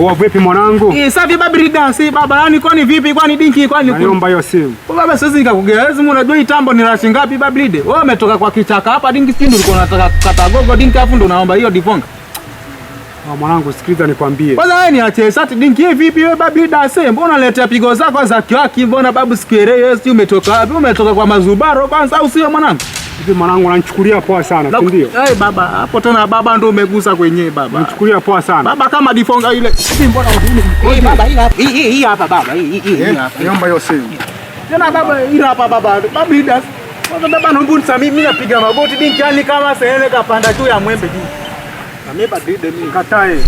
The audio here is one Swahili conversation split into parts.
Oa vipi mwanangu? Safi baba Ridasi baba, yani kwani vipi, kwani dinki, kwani naomba hiyo simu. Baba siwezi nikakugeleza, unajua hii tambo ni rashi ngapi baba Ride? Wewe umetoka kwa kichaka hapa dinki, sindi ulikuwa unataka kukata gogo dinki afu ndo unaomba hiyo difonga. Mwanangu sikiliza nikwambie. Kwanza wewe ni ache sati dinki vipi wewe baba Ridasi? Mbona unaletea pigo zako za kiwaki, mbona babu sikielewe, sio umetoka wapi? Umetoka kwa mazubaro kwanza au sio mwanangu? Hivi mwanangu unanichukulia poa sana, ndio? Baba, hapo tena baba ndo umegusa kwenyewe baba. Unanichukulia poa sana. Baba kama difonga ile. Hivi mbona baba hii hapa baba, hii hapa. Naomba hiyo simu. Tena baba hii hapa baba. Baba Ridasi. Kwanza baba naomba mimi napiga magoti dinki, yani kama sehene kapanda juu ya mwembe juu. Na mimi baba Ride mimi katae.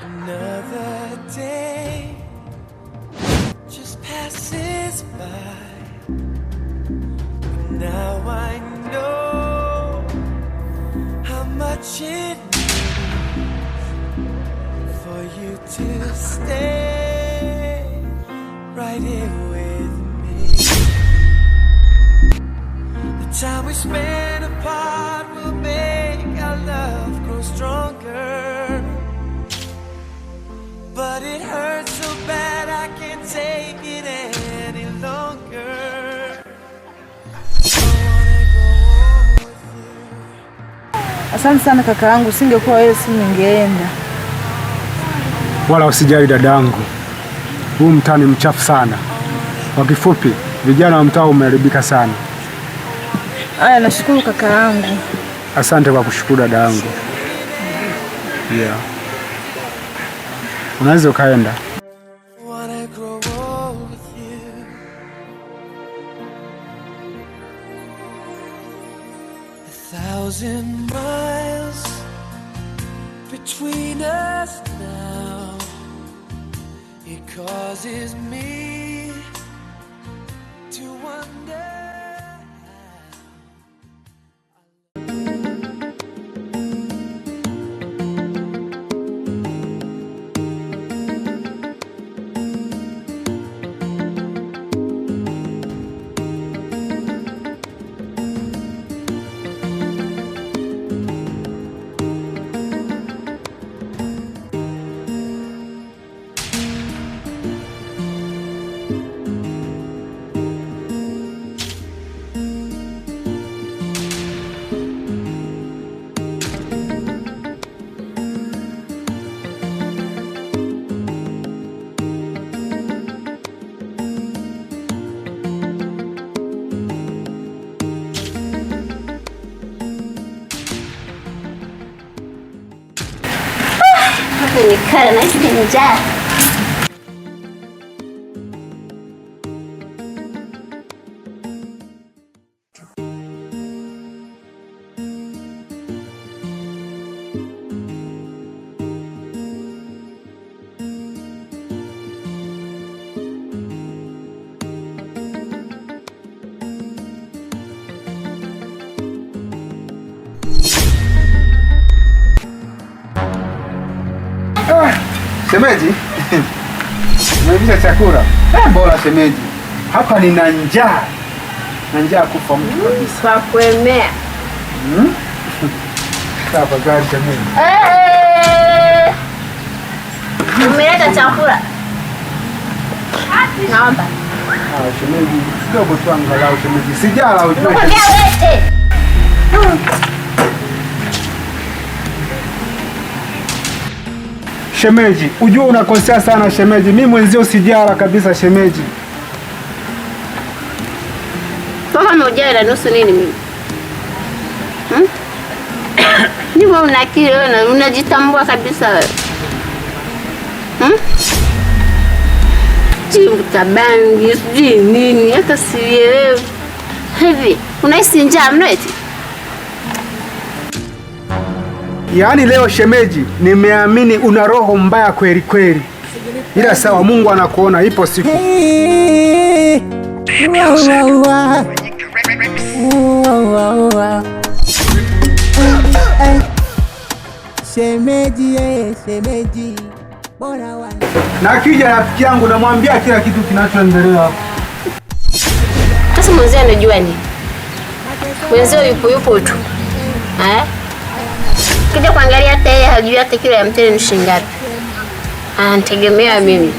Another day just passes by. Now I know how much it means for you to stay right here with me. The time we spend apart will make our love grow stronger. But it hurts so bad I can't take it any longer. Asante sana kaka yangu, singekuwa wewe ningeenda. Wala usijali dadangu. Huu mtaa ni mchafu sana. Kwa kifupi, vijana wa mtaa umeharibika sana. Aya, nashukuru kaka yangu. Asante kwa kushukuru dadangu. Yeah. Unaweza ukaenda. Thousand miles between us now. It causes me to wonder. Nikala na njaa. Shemeji, umeivisha chakula? Bora shemeji. Hapa nina njaa. Na njaa kufa mtu kabisa. Kwa kuemea. Hapa gari shemeji. Umeleta chakula? Naomba. Shemeji, kidogo tu angalau shemeji. Sijala ujue. Ongea wewe. Shemeji, ujue unakosea sana shemeji. Mimi mwenzio sijala kabisa shemeji. Kama hujala nusu nini mimi? Ndivyo unakiri wewe, unajitambua kabisa wewe. Chimuta bangi, sijui nini, hata sielewi. Hivi, unahisi njaa mno eti? Yaani leo shemeji, nimeamini una roho mbaya kweli kweli. Ila sawa, Mungu anakuona, ipo siku. Shemeji, shemeji, bora wana. Na akija rafiki yangu namwambia kila kitu kinachoendelea hapo. Sasa mzee anajua nini? Mwenzio yupo tu. Kija kuangalia hata yeye hajui hata kilo ya mtele ni shilingi ngapi. Anitegemea mimi.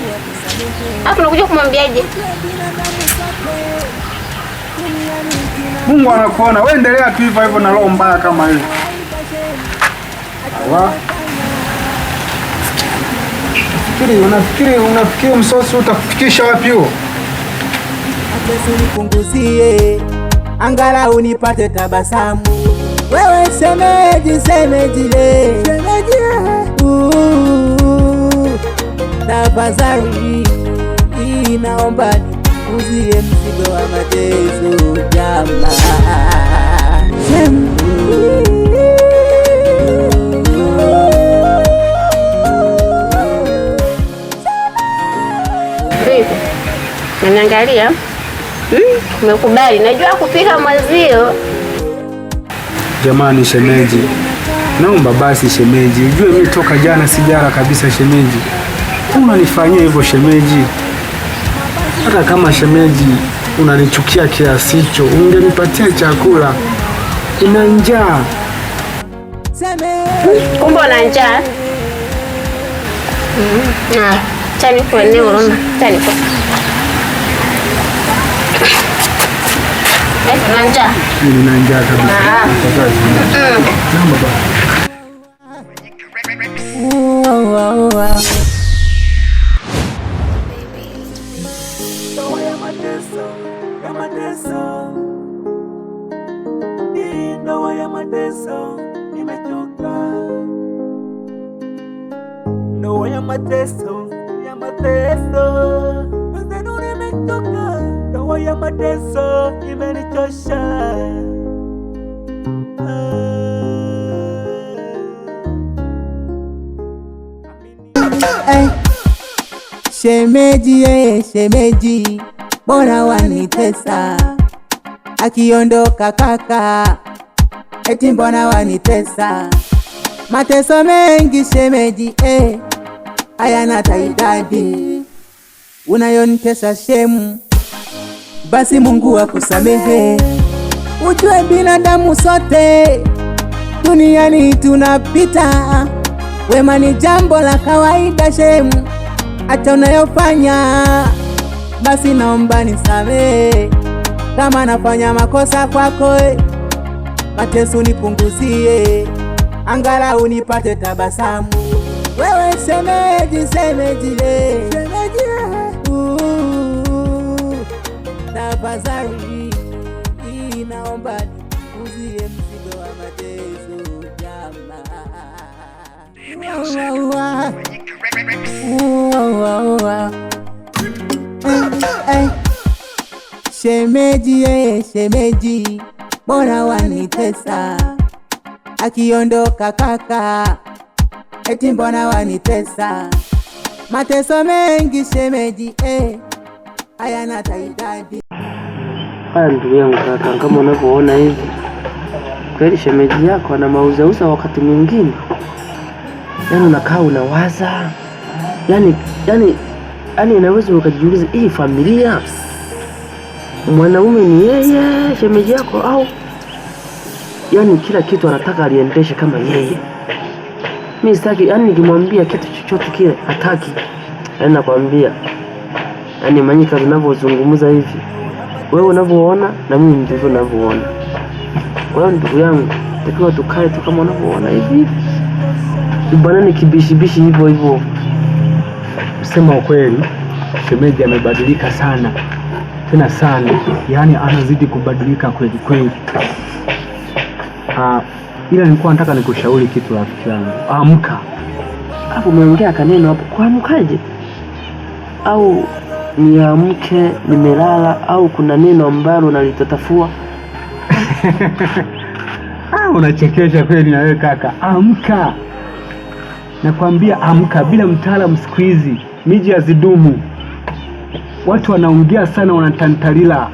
Hapo unakuja kumwambiaje? Mungu anakuona. Wewe endelea tu hivyo na roho mbaya kama hiyo. Unafikiri msosi utakufikisha wapi huo? Nipunguzie angalau nipate tabasamu. Wewe shemeji, tafadhali naomba nipunguzie mzigo wa mateso jamaa. Niangalia. Umekubali. Najua kupika mwazio. Jamani shemeji, naomba basi shemeji, ujue mimi toka jana sijara kabisa shemeji. Unanifanyia hivyo shemeji? Hata kama shemeji unanichukia kiasi hicho, ungenipatia chakula. Ina njaa. Kumbe una njaa? Tani kwa leo Roma. Tani kwa. Una njaa? Nina njaa kabisa. Naomba basi. Shemeji, shemeji, bora wanitesa. Akiondoka kaka, eti mbona wanitesa? Mateso mengi shemeji, hayana idadi. Unayonitesa shemu, basi Mungu akusamehe. Ujue binadamu sote duniani tunapita, wema ni jambo la kawaida shemu. Hata unayofanya basi naomba nisamehe. Kama nafanya makosa kwako, mateso nipunguzie, angalau nipate tabasamu. Wewe shemeji, tafadhali naomba nipunguzie mzigo wa mateso jamaa. Shemeji, shemeji, bora wanitesa. Akiondoka kaka, eti mbona wanitesa? Mateso mengi shemeji, hayana idadi. Haya ndugu yangu kaka, kama unavyoona hivi, kweli shemeji yako ana mauzauza wakati mwingine. Yaani unakaa unawaza. Yaani inaweza ukajiuliza, hii familia mwanaume ni yeye shemeji yako au yaani kila kitu anataka aliendeshe kama yeye? Mimi sitaki, yaani nikimwambia kitu chochote kile hataki. Yaani nakwambia, yaani Manyika tunavyozungumza hivi, wewe unavyoona na mimi ndivyo ninavyoona. Kwa hiyo ndugu yangu, takiwa tukae tu kama unavyoona hivi. Bwana ni kibishi hivyo. Kusema ukweli, shemeji amebadilika sana. Tena sana. Yaani anazidi kubadilika kweli. Ila nilikuwa nataka nikushauri kitu rafiki yangu. Amka. Hapo umeongea kaneno hapo. Kuamkaje? Au niamke nimelala au kuna neno ambalo nalitatafua? Unachekesha kweli na wewe kaka. Amka. Nakwambia amka, bila mtaalamu siku hizi miji hazidumu. Watu wanaongea sana, wanatantalila.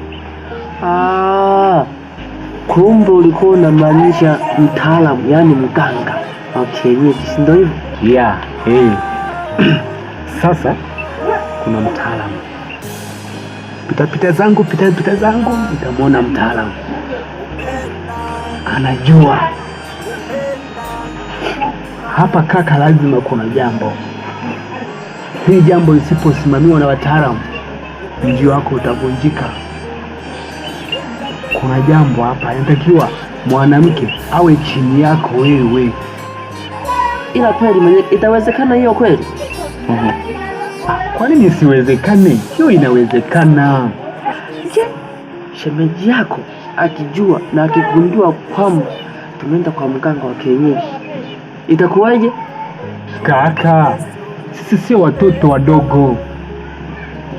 Kumbe ulikuwa unamaanisha mtaalamu, yani mganga wa kienyeji, si ndio hivyo? Yeah, Sasa kuna mtaalamu. Pita zangu nitamwona mtaalamu. Anajua hapa kaka, lazima kuna jambo. Hii jambo lisiposimamiwa na wataalamu, mji wako utavunjika. Kuna jambo hapa, inatakiwa mwanamke awe chini yako wewe. Ila kweli itawezekana hiyo kweli? Kwa nini isiwezekane? Hiyo inawezekana. Je, shemeji yako akijua na akigundua kwamba tumeenda kwa mganga wa kienyeji, itakuwaje? Kaka, sisi sio watoto wadogo,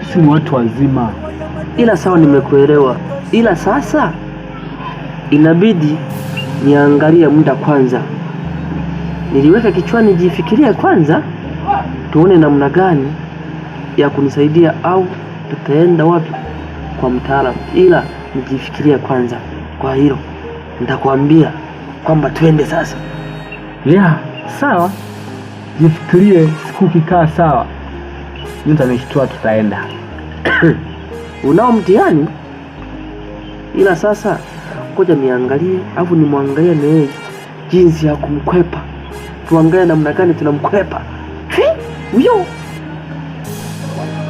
sisi ni watu wazima. Ila sawa, nimekuelewa. Ila sasa inabidi niangalie muda kwanza, niliweka kichwani, jifikirie kwanza, tuone namna gani ya kunisaidia au tutaenda wapi kwa mtaalamu. Ila nijifikirie kwanza, kwa hilo nitakwambia kwamba twende sasa. Yeah, sawa. Jifikirie, siku kikaa sawa, nitanishtua, tutaenda. Unao mtihani? Ila sasa ngoja niangalie, afu nimwangalie na yeye jinsi ya kumkwepa, tuangalie namna gani tunamkwepa huyo,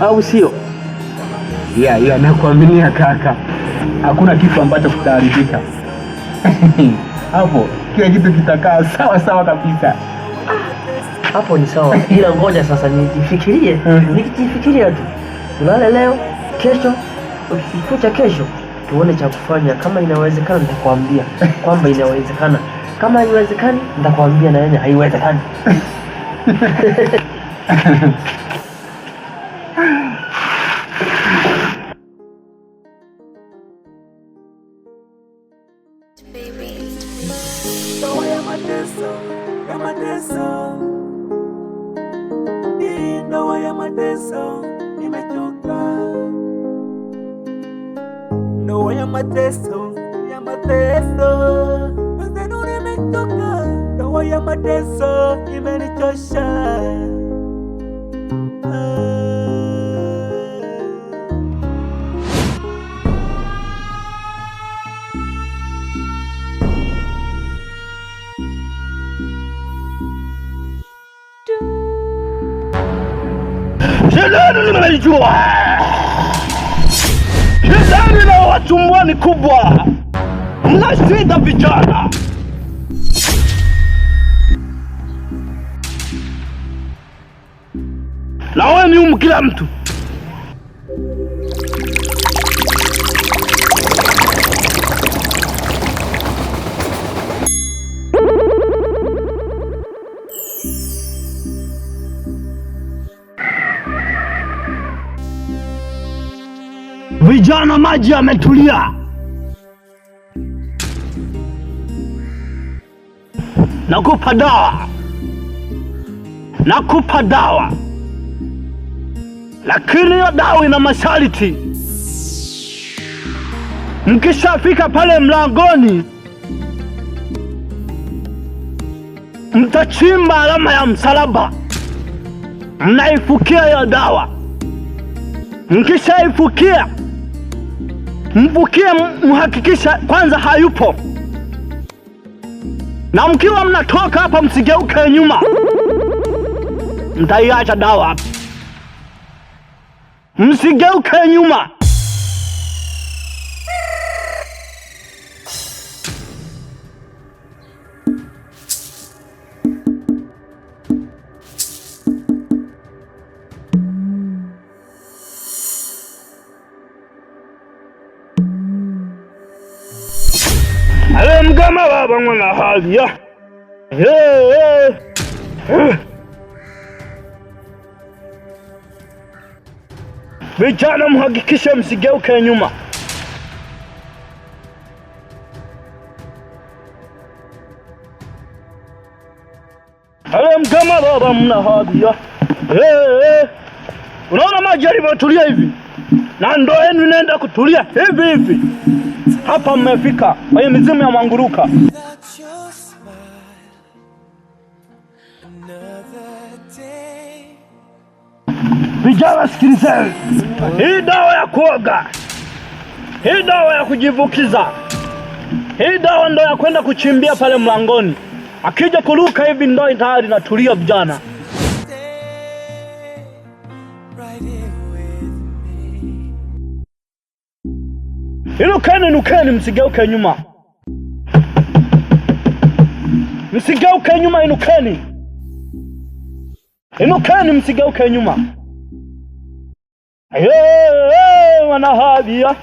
au sio? Yeah, nakuaminia kaka, hakuna kitu ambacho kitaharibika. Hapo kila kitu kitakaa sawa kabisa. Hapo ni sawa. Ila ngoja sasa nijifikirie. Nikijifikiria tu, tulale leo, kesho, ukikucha kesho tuone cha kufanya. Kama inawezekana nitakwambia kwamba inawezekana, kama haiwezekani nitakwambia na yeye haiwezekani. Ndoa ya mateso, Mwenzenu nimechoka. Ndoa ya mateso imenichosha. Shidani nimeijua. Shidani na watumbua ni kubwa. Mna shida vijana. Na wewe ni kila mtu. Vijana, maji yametulia. Nakupa dawa. Lakini hiyo dawa ina masharti. Mkishafika pale mlangoni, mtachimba alama ya msalaba. Mnaifukia hiyo dawa. Mkishaifukia, mfukie, mhakikisha kwanza hayupo. Na mkiwa mnatoka hapa msigeuke nyuma. Mtaiacha dawa hapa. Msigeuke nyuma. Ale mgama baba mwana hali ya. Vijana, mhakikishe msigeuke nyuma. Ale mgama baba mwana hali ya. Unaona maji yalivyotulia hivi? Na ndoa yenu inaenda kutulia hivi. hapa mmefika kwenye mizimu ya Mwanguruka. Without your smile, another day. Vijana sikilizeni, hii dawa ya kuoga, hii dawa ya kujivukiza, hii dawa ndo ya kwenda kuchimbia pale mlangoni. Akija kuruka hivi ndo tayari natulia vijana. Stay right here with me. Inukeni, msigeuke nyuma. Msigeuke nyuma, inukeni. Inukeni, msigeuke nyuma. Wanahabia.